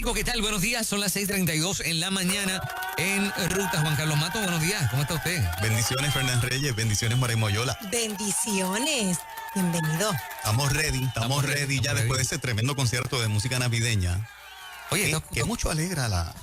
Rico, ¿qué tal? Buenos días, son las 6:32 en la mañana en Ruta. Juan Carlos Mato, buenos días, ¿cómo está usted? Bendiciones, Fernández Reyes, bendiciones, María Moyola. Bendiciones, bienvenido. Estamos ready ya después de ese tremendo concierto de música navideña. Oye, que mucho alegra la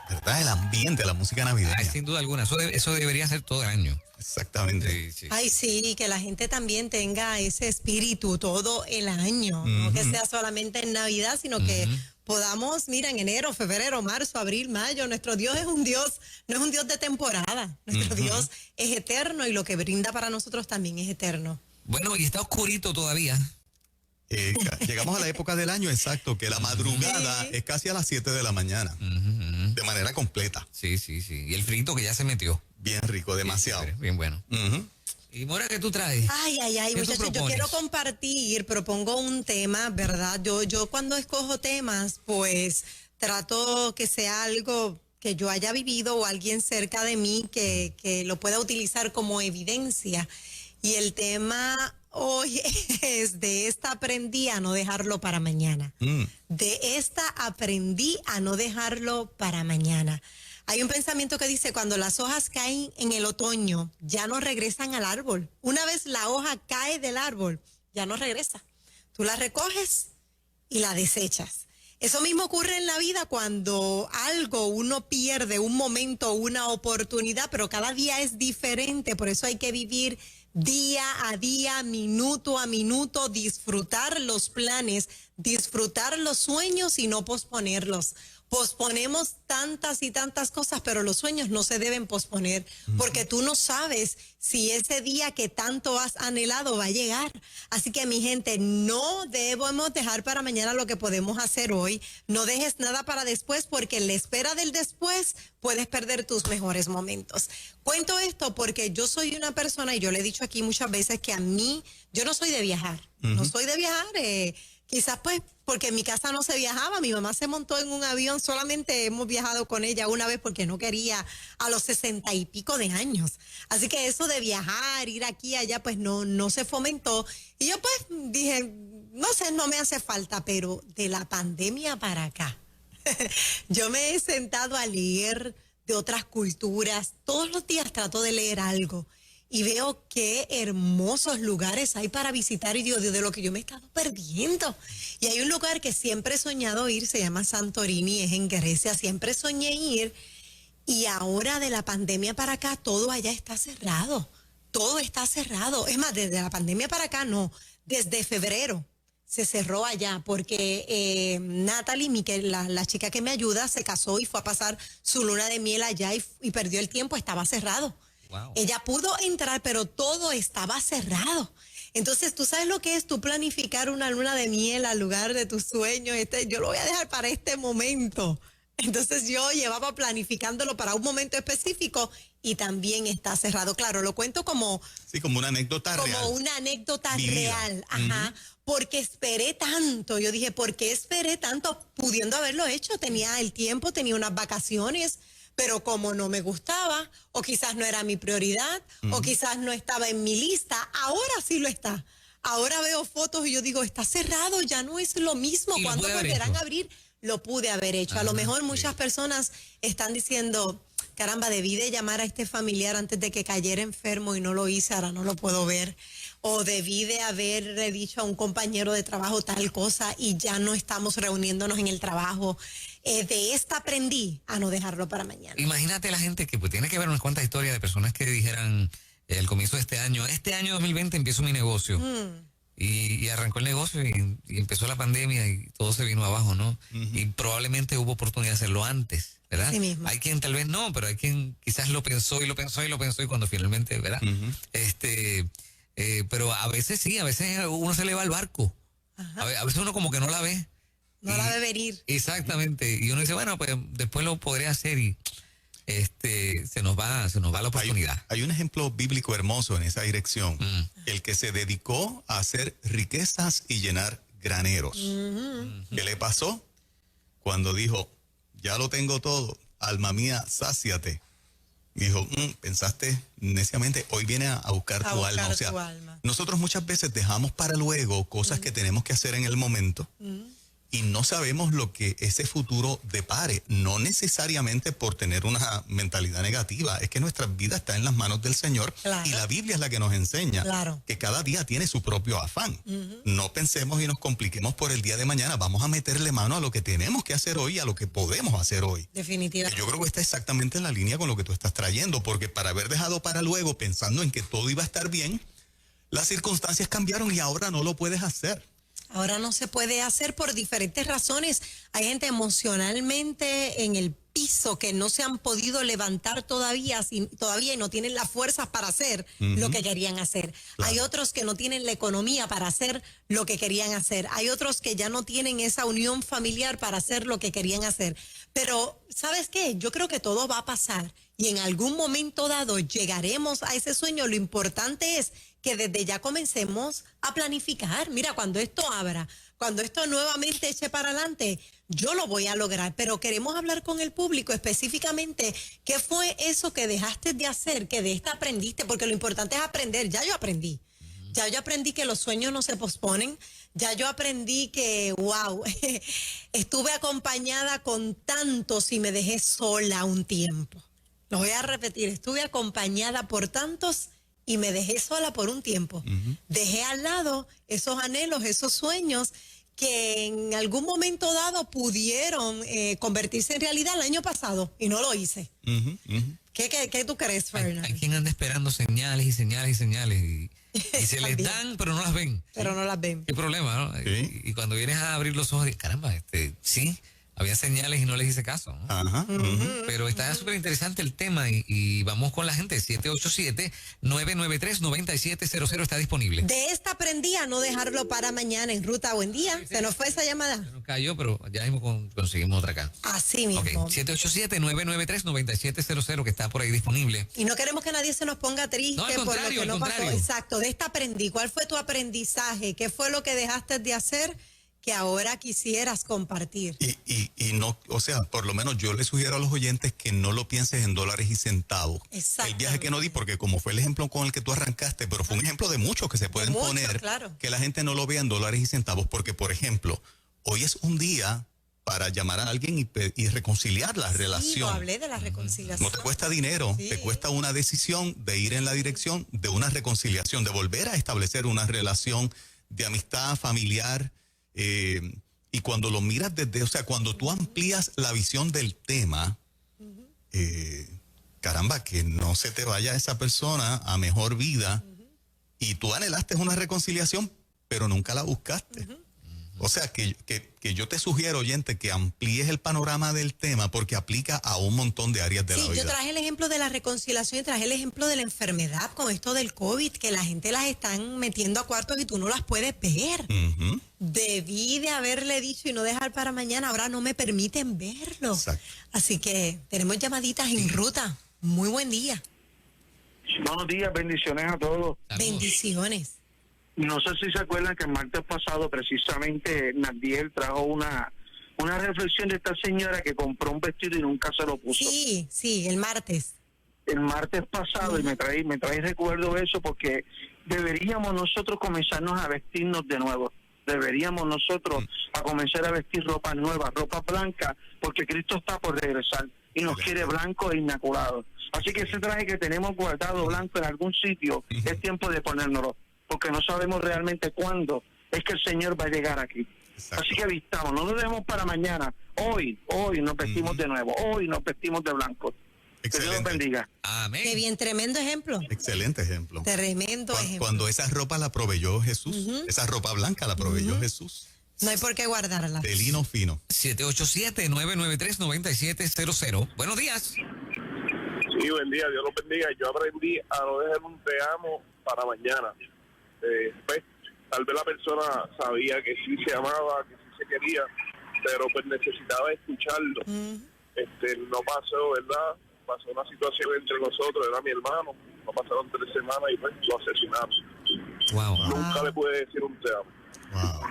verdad, el ambiente de la música navideña. Ay, sin duda alguna, eso debería ser todo el año. Exactamente. Sí, sí. Ay, sí, que la gente también tenga ese espíritu todo el año, no que sea solamente en Navidad, sino que podamos, mira, en enero, febrero, marzo, abril, mayo, nuestro Dios es un Dios, no es un Dios de temporada, nuestro Dios es eterno y lo que brinda para nosotros también es eterno. Bueno, y está oscurito todavía. Llegamos a la época del año exacto, que la madrugada es casi a las 7 de la mañana, de manera completa. Sí, sí, sí. Y el frito que ya se metió. Bien rico, demasiado. Sí, bien bueno. ¿Y Mora, qué tú traes? Ay, ¿Qué tú muchachos, yo propones? quiero compartir, propongo un tema, ¿verdad? Yo cuando escojo temas, pues trato que sea algo que yo haya vivido o alguien cerca de mí que lo pueda utilizar como evidencia. Y el tema hoy es: de esta aprendí a no dejarlo para mañana. De esta aprendí a no dejarlo para mañana. Hay un pensamiento que dice: cuando las hojas caen en el otoño, ya no regresan al árbol. Una vez la hoja cae del árbol, ya no regresa. Tú la recoges y la desechas. Eso mismo ocurre en la vida cuando algo uno pierde, un momento, una oportunidad, pero cada día es diferente. Por eso hay que vivir día a día, minuto a minuto, disfrutar los planes, disfrutar los sueños y no posponerlos. Posponemos tantas y tantas cosas, pero los sueños no se deben posponer, porque tú no sabes si ese día que tanto has anhelado va a llegar. Así que, mi gente, no debemos dejar para mañana lo que podemos hacer hoy. No dejes nada para después, porque en la espera del después puedes perder tus mejores momentos. Cuento esto porque yo soy una persona, y yo le he dicho aquí muchas veces, que a mí, yo no soy de viajar. No soy de viajar, quizás pues porque en mi casa no se viajaba, mi mamá se montó en un avión, solamente hemos viajado con ella una vez porque no quería a los 60 y pico de años. Así que eso de viajar, ir aquí, allá, pues no se fomentó. Y yo pues dije, no sé, no me hace falta, pero de la pandemia para acá, yo me he sentado a leer de otras culturas. Todos los días trato de leer algo. Y veo qué hermosos lugares hay para visitar, y digo, de lo que yo me he estado perdiendo. Y hay un lugar que siempre he soñado ir, se llama Santorini, es en Grecia, siempre soñé ir. Y ahora de la pandemia para acá, todo allá está cerrado. Todo está cerrado. Es más, desde la pandemia para acá, no, desde febrero se cerró allá, porque Natalie, la chica que me ayuda, se casó y fue a pasar su luna de miel allá y perdió el tiempo, estaba cerrado. Wow. Ella pudo entrar, pero todo estaba cerrado. Entonces, ¿tú sabes lo que es tú planificar una luna de miel al lugar de tus sueños? Yo lo voy a dejar para este momento. Entonces, yo llevaba planificándolo para un momento específico y también está cerrado. Claro, lo cuento como... Sí, como una anécdota real. Como una anécdota Vivida. real, ajá. Porque esperé tanto. Yo dije, ¿por qué esperé tanto? Pudiendo haberlo hecho, tenía el tiempo, tenía unas vacaciones, pero como no me gustaba, o quizás no era mi prioridad, o quizás no estaba en mi lista, ahora sí lo está. Ahora veo fotos y yo digo, está cerrado, ya no es lo mismo. ¿Cuándo volverán a abrir? Lo pude haber hecho. A lo mejor muchas personas están diciendo, caramba, debí de llamar a este familiar antes de que cayera enfermo y no lo hice, ahora no lo puedo ver. O debí de haberle dicho a un compañero de trabajo tal cosa y ya no estamos reuniéndonos en el trabajo. De esta aprendí a no dejarlo para mañana. Imagínate la gente que pues, tiene que ver unas cuantas historias de personas que dijeran al comienzo de este año 2020 empiezo mi negocio. Y arrancó el negocio y empezó la pandemia y todo se vino abajo, ¿no? Y probablemente hubo oportunidad de hacerlo antes, ¿verdad? Sí mismo. Hay quien tal vez no, pero hay quien quizás lo pensó y lo pensó y lo pensó y cuando finalmente, ¿verdad? Pero a veces sí, a veces uno se le va al barco. A veces uno como que no la ve. No la ve venir. Exactamente. Y uno dice, bueno, pues después lo podré hacer y se nos va la oportunidad. Hay un ejemplo bíblico hermoso en esa dirección. El que se dedicó a hacer riquezas y llenar graneros. ¿Qué le pasó? Cuando dijo, ya lo tengo todo, alma mía, sáciate. Dijo, pensaste neciamente, hoy viene a buscar tu alma. O sea, nosotros muchas veces dejamos para luego cosas que tenemos que hacer en el momento. y no sabemos lo que ese futuro depare, no necesariamente por tener una mentalidad negativa, es que nuestra vida está en las manos del Señor, claro, y la Biblia es la que nos enseña, claro, que cada día tiene su propio afán. No pensemos y nos compliquemos por el día de mañana, vamos a meterle mano a lo que tenemos que hacer hoy, a lo que podemos hacer hoy. Definitivamente. Yo creo que está exactamente en la línea con lo que tú estás trayendo, porque para haber dejado para luego pensando en que todo iba a estar bien, las circunstancias cambiaron y ahora no lo puedes hacer. Ahora no se puede hacer por diferentes razones. Hay gente emocionalmente en el piso que no se han podido levantar todavía y no tienen las fuerzas para hacer lo que querían hacer. Claro. Hay otros que no tienen la economía para hacer lo que querían hacer. Hay otros que ya no tienen esa unión familiar para hacer lo que querían hacer. Pero, ¿sabes qué? Yo creo que todo va a pasar y en algún momento dado llegaremos a ese sueño. Lo importante es que desde ya comencemos a planificar. Mira, cuando esto abra, cuando esto nuevamente eche para adelante, yo lo voy a lograr. Pero queremos hablar con el público específicamente. ¿Qué fue eso que dejaste de hacer, que de esta aprendiste? Porque lo importante es aprender. Ya yo aprendí. Ya yo aprendí que los sueños no se posponen. Ya yo aprendí que, wow, estuve acompañada con tantos y me dejé sola un tiempo. Lo voy a repetir, estuve acompañada por tantos y me dejé sola por un tiempo. Dejé al lado esos anhelos, esos sueños que en algún momento dado pudieron convertirse en realidad el año pasado y no lo hice. ¿Qué tú crees, Fernando? Hay quien anda esperando señales y señales y señales y se les dan, pero no las ven. Pero no las ven. Qué problema, ¿no? Sí. Y cuando vienes a abrir los ojos, caramba, sí, había señales y no les hice caso, ¿no? Ajá. Pero está súper interesante el tema y vamos con la gente. 787-993-9700 está disponible. De esta aprendí a no dejarlo para mañana en Ruta. Buen día. Se nos fue esa llamada. Se nos cayó, pero ya mismo conseguimos otra acá. Así mismo. Ok, 787-993-9700 que está por ahí disponible. Y no queremos que nadie se nos ponga triste No, al por lo contrario, que no al pasó. contrario. Exacto, de esta aprendí. ¿Cuál fue tu aprendizaje? ¿Qué fue lo que dejaste de hacer que ahora quisieras compartir? Y no, o sea, por lo menos yo le sugiero a los oyentes que no lo pienses en dólares y centavos. El viaje que no di, porque como fue el ejemplo con el que tú arrancaste, pero fue un ejemplo de muchos que se pueden poner, claro, que la gente no lo vea en dólares y centavos, porque por ejemplo, hoy es un día para llamar a alguien y reconciliar la relación. Yo hablé de la reconciliación. No te cuesta dinero, Sí. te cuesta una decisión de ir en la dirección de una reconciliación, de volver a establecer una relación de amistad familiar. Y cuando lo miras desde, o sea, cuando tú amplías la visión del tema, caramba, que no se te vaya esa persona a mejor vida, y tú anhelaste una reconciliación, pero nunca la buscaste. O sea, que yo te sugiero, oyente, que amplíes el panorama del tema porque aplica a un montón de áreas de la vida. Yo traje el ejemplo de la reconciliación y traje el ejemplo de la enfermedad con esto del COVID, que la gente las están metiendo a cuartos y tú no las puedes ver. Debí de haberle dicho y no dejar para mañana, ahora no me permiten verlo. Exacto. Así que tenemos llamaditas en ruta. Muy buen día. Buenos días, bendiciones a todos. Saludos. Bendiciones. No sé si se acuerdan que el martes pasado precisamente Nadiel trajo una reflexión de esta señora que compró un vestido y nunca se lo puso. Sí, el martes. El martes pasado, y me trae recuerdo eso, porque deberíamos nosotros comenzarnos a vestirnos de nuevo. Deberíamos nosotros a comenzar a vestir ropa nueva, ropa blanca, porque Cristo está por regresar y nos quiere blanco e inmaculado. Así que ese traje que tenemos guardado blanco en algún sitio, es tiempo de ponérnoslo, porque no sabemos realmente cuándo es que el Señor va a llegar aquí. Exacto. Así que vistamos, no lo dejemos para mañana. Hoy nos vestimos de nuevo, hoy nos vestimos de blanco. Que Dios los bendiga. Amén. Qué bien, tremendo ejemplo. Excelente ejemplo. Tremendo ejemplo. Cuando esa ropa la proveyó Jesús, esa ropa blanca la proveyó Jesús. No hay por qué guardarla. De lino fino. 787-993-9700. Buenos días. Sí, buen día, Dios los bendiga. Yo aprendí a no dejar un te amo para mañana. Pues, tal vez la persona sabía que sí se amaba, que sí se quería, pero pues necesitaba escucharlo. No pasó, ¿verdad? Pasó una situación entre nosotros, era mi hermano. No pasaron 3 semanas y pues lo asesinaron. Wow. Nunca le pude decir un te amo. Wow.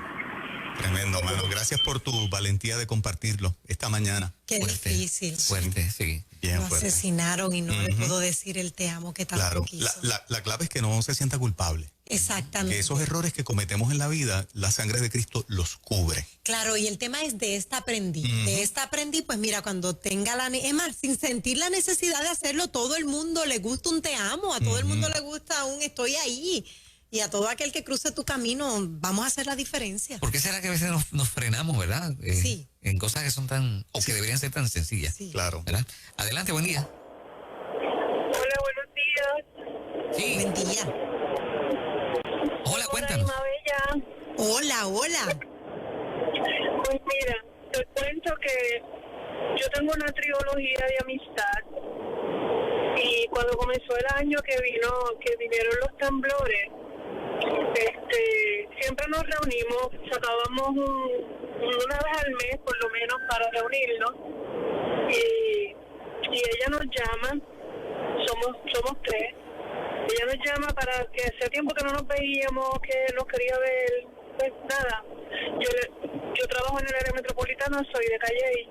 Tremendo, mano. Gracias por tu valentía de compartirlo esta mañana. Qué Fuerte, difícil. Fuerte, sí. Bien Lo fuerte. asesinaron y no le pudo decir el te amo que tanto Claro, quiso. la clave es que no se sienta culpable. Exactamente. Que esos errores que cometemos en la vida, la sangre de Cristo los cubre. Claro, y el tema es de esta aprendí. De esta aprendí, pues mira, cuando tenga es más, sin sentir la necesidad de hacerlo, todo el mundo le gusta un te amo, a todo el mundo le gusta un estoy ahí. Y a todo aquel que cruce tu camino, vamos a hacer la diferencia. ¿Por qué será que a veces nos frenamos, verdad? Sí. En cosas que son o que deberían ser tan sencillas. Sí. Claro. ¿Verdad? Adelante, buen día. Hola, buenos días. Sí. Buen día. Hola, cuéntanos. Hola, Bella. Hola, hola. Pues mira, te cuento que yo tengo una trilogía de amistad y cuando comenzó el año que vinieron los temblores, siempre nos reunimos, sacábamos una vez al mes por lo menos para reunirnos y ella nos llama, somos tres. Ella nos llama para que hace tiempo que no nos veíamos, que nos quería ver, pues nada. Yo trabajo en el área metropolitana, soy de Calle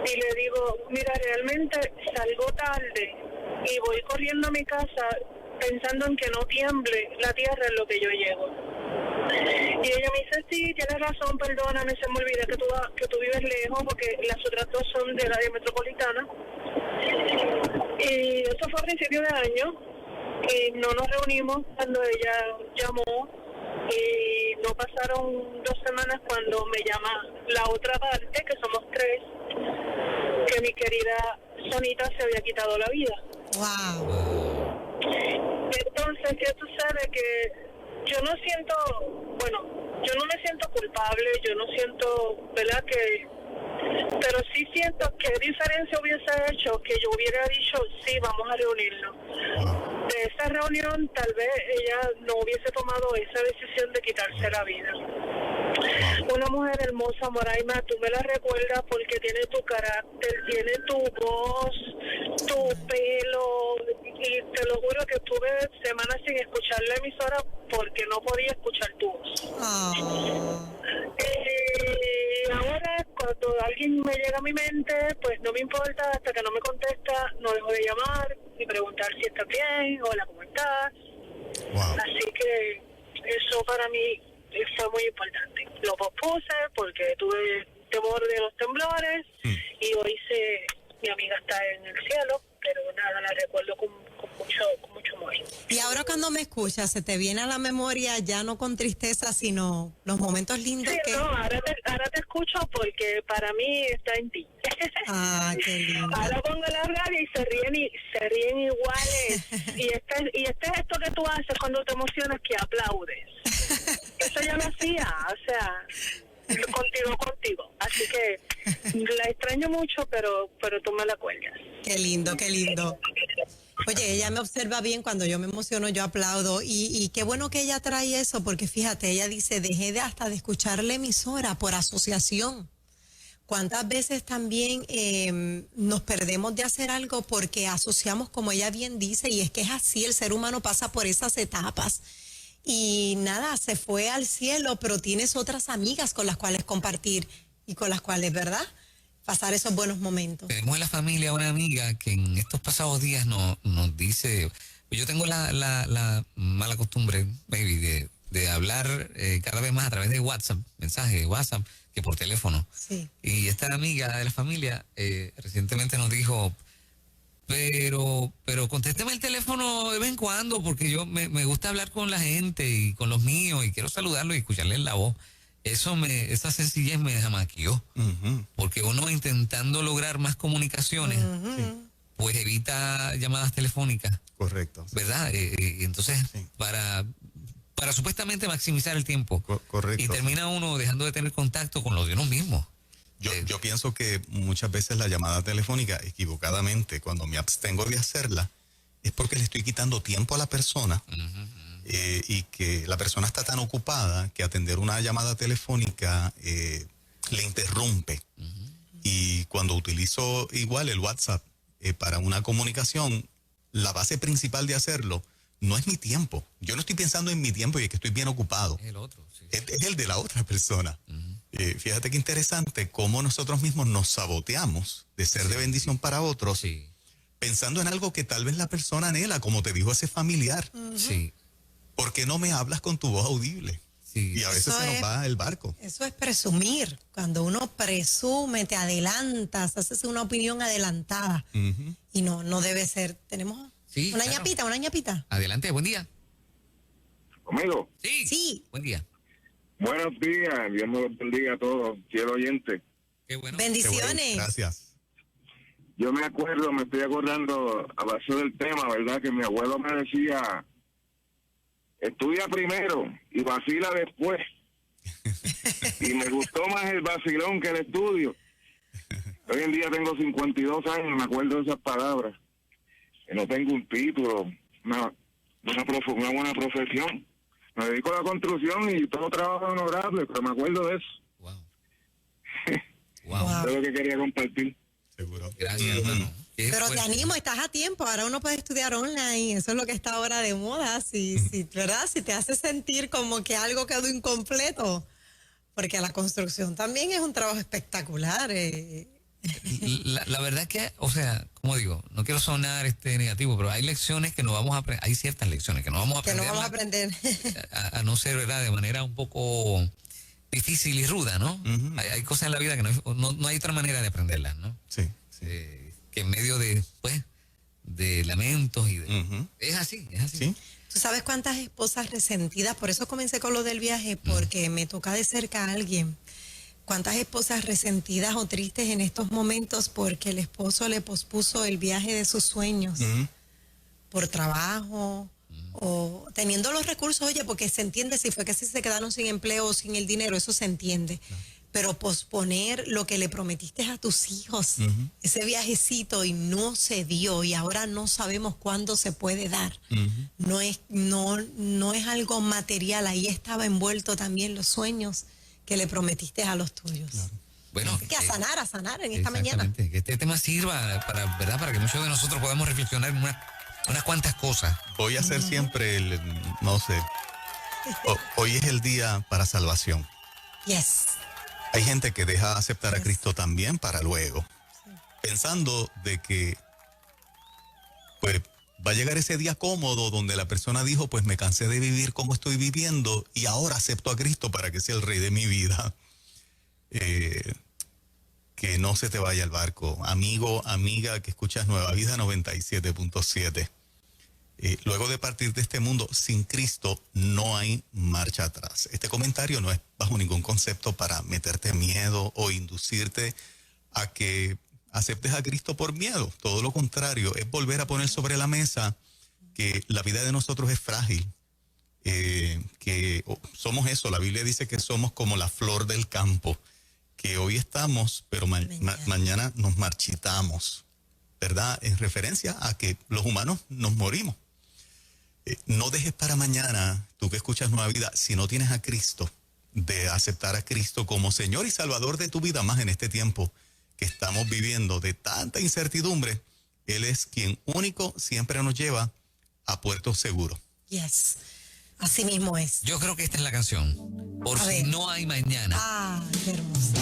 y le digo, mira, realmente salgo tarde y voy corriendo a mi casa pensando en que no tiemble la tierra en lo que yo llego. Y ella me dice, sí, tienes razón, perdóname, se me olvida que tú vives lejos porque las otras dos son del área metropolitana. Y eso fue a principio de año y no nos reunimos cuando ella llamó y no pasaron 2 semanas cuando me llama la otra parte, que somos 3, que mi querida Sonita se había quitado la vida. Wow. Entonces, ¿qué sucede? Que yo no me siento culpable, yo no siento, ¿verdad? Pero sí siento que diferencia hubiese hecho que yo hubiera dicho, sí, vamos a reunirnos. De esa reunión, tal vez ella no hubiese tomado esa decisión de quitarse la vida. Una mujer hermosa, Moraima, tú me la recuerdas porque tiene tu carácter, tiene tu voz, tu pelo, y te lo juro que estuve semanas sin escuchar la emisora porque no podía escuchar tu voz. Ahora, cuando alguien me llega a mi mente, pues no me importa, hasta que no me contesta, no dejo de llamar y preguntar si está bien, hola, ¿cómo estás? Wow. Así que eso para mí fue muy importante. Lo pospuse porque tuve temor de los temblores y hoy mi amiga está en el cielo, pero nada, la recuerdo con mucho amor. Y ahora cuando me escuchas, ¿se te viene a la memoria ya no con tristeza, sino los momentos lindos Sí, que... no, ahora te escucho porque para mí está en ti. Ah, qué lindo. Ahora pongo la radio y se ríen iguales. y este es esto que tú haces cuando te emocionas, que aplaudes. Eso ya lo hacía, o sea, contigo. Así que la extraño mucho, pero tú me la cuelgas. Qué lindo, qué lindo. Oye, ella me observa bien, cuando yo me emociono, yo aplaudo. Y qué bueno que ella trae eso, porque fíjate, ella dice, dejé hasta de escuchar la emisora por asociación. ¿Cuántas veces también nos perdemos de hacer algo porque asociamos, como ella bien dice, y es que es así, el ser humano pasa por esas etapas. Y nada, se fue al cielo, pero tienes otras amigas con las cuales compartir y con las cuales, ¿verdad?, pasar esos buenos momentos. Tenemos en la familia una amiga que en estos pasados días nos dice, yo tengo la mala costumbre, baby, de hablar cada vez más a través de WhatsApp, mensajes de WhatsApp, que por teléfono. Sí. Y esta amiga de la familia recientemente nos dijo, pero contésteme el teléfono de vez en cuando, porque yo me gusta hablar con la gente y con los míos y quiero saludarlos y escucharles la voz. Esa sencillez me desamaquilló, porque uno intentando lograr más comunicaciones, pues evita llamadas telefónicas. Correcto. ¿Verdad? Entonces, para supuestamente maximizar el tiempo. Correcto. Y termina uno dejando de tener contacto con lo de uno mismo. Yo pienso que muchas veces la llamada telefónica, equivocadamente, cuando me abstengo de hacerla, es porque le estoy quitando tiempo a la persona. Y que la persona está tan ocupada que atender una llamada telefónica le interrumpe. Y cuando utilizo igual el WhatsApp para una comunicación, la base principal de hacerlo no es mi tiempo. Yo no estoy pensando en mi tiempo y es que estoy bien ocupado. Es el otro, sí. Es el de la otra persona. Fíjate qué interesante cómo nosotros mismos nos saboteamos de ser de bendición para otros, Sí, pensando en algo que tal vez la persona anhela, como te dijo ese familiar. sí, ¿Por qué no me hablas con tu voz audible? sí. Y a veces Eso se nos es- va el barco. Eso es presumir. Cuando uno presume, te adelantas, haces una opinión adelantada. Ujú. Y no debe ser. ¿Tenemos Sí, una claro. ñapita, una ñapita? Adelante, buen día. Conmigo. Sí. Sí. Buen día. Buenos días, Dios me los bendiga a todos, quiero oyente. Qué bueno. Qué bueno. Bendiciones. Gracias. Yo me estoy acordando a base del tema, ¿verdad? Que mi abuelo me decía, estudia primero y vacila después. Y me gustó más el vacilón que el estudio. Hoy en día tengo 52 años y me acuerdo de esas palabras. Que no tengo un título, una buena profesión. Me dedico a la construcción y todo trabajo honorable, pero me acuerdo de eso. Wow. Wow. Wow. Eso es lo que quería compartir. Seguro. Gracias, hermano. Qué Pero te fuerte. animo, estás a tiempo. Ahora uno puede estudiar online. Eso es lo que está ahora de moda. ¿Verdad? Si te hace sentir como que algo quedó incompleto. Porque la construcción también es un trabajo espectacular. La verdad que, o sea, como digo, no quiero sonar negativo, pero hay lecciones que no vamos a aprender, hay ciertas lecciones que no vamos a Que no aprender. vamos a aprender. A no ser, ¿verdad? De manera un poco difícil y ruda, ¿no? Ujú. Hay cosas en la vida que no hay otra manera de aprenderlas, ¿no? Sí. Que en medio de, pues, de lamentos y de... Ujú. Es así, es así. Sí. ¿Tú sabes cuántas esposas resentidas? Por eso comencé con lo del viaje, porque me toca de cerca a alguien. ¿Cuántas esposas resentidas o tristes en estos momentos porque el esposo le pospuso el viaje de sus sueños Ujú. por trabajo o teniendo los recursos? Oye, porque se entiende si fue que se quedaron sin empleo o sin el dinero, eso se entiende. Pero posponer lo que le prometiste a tus hijos, ese viajecito, y no se dio y ahora no sabemos cuándo se puede dar. No es algo material, ahí estaba envuelto también los sueños que le prometiste a los tuyos. Bueno, Así que a sanar en esta mañana. exactamente, que este tema sirva para, ¿verdad? Para que muchos de nosotros podamos reflexionar en unas cuantas cosas. Voy a hacer siempre no sé. Hoy es el día para salvación. Yes. Hay gente que deja aceptar a Cristo también para luego, pensando de que pues va a llegar ese día cómodo donde la persona dijo, pues me cansé de vivir como estoy viviendo y ahora acepto a Cristo para que sea el rey de mi vida. Que no se te vaya el barco. Amigo, amiga, que escuchas Nueva Vida 97.7. Luego de partir de este mundo, sin Cristo no hay marcha atrás. Este comentario no es bajo ningún concepto para meterte miedo o inducirte a que aceptes a Cristo por miedo. Todo lo contrario, es volver a poner sobre la mesa que la vida de nosotros es frágil, que somos eso. La Biblia dice que somos como la flor del campo, que hoy estamos, pero mañana nos marchitamos, ¿verdad? En referencia a que los humanos nos morimos. No dejes para mañana, tú que escuchas Nueva Vida, si no tienes a Cristo, de aceptar a Cristo como Señor y Salvador de tu vida, más en este tiempo que estamos viviendo de tanta incertidumbre. Él es quien único siempre nos lleva a puerto seguro. Yes. Así mismo es. Yo creo que esta es la canción. Por A si ver. no hay mañana. Ah, qué hermoso.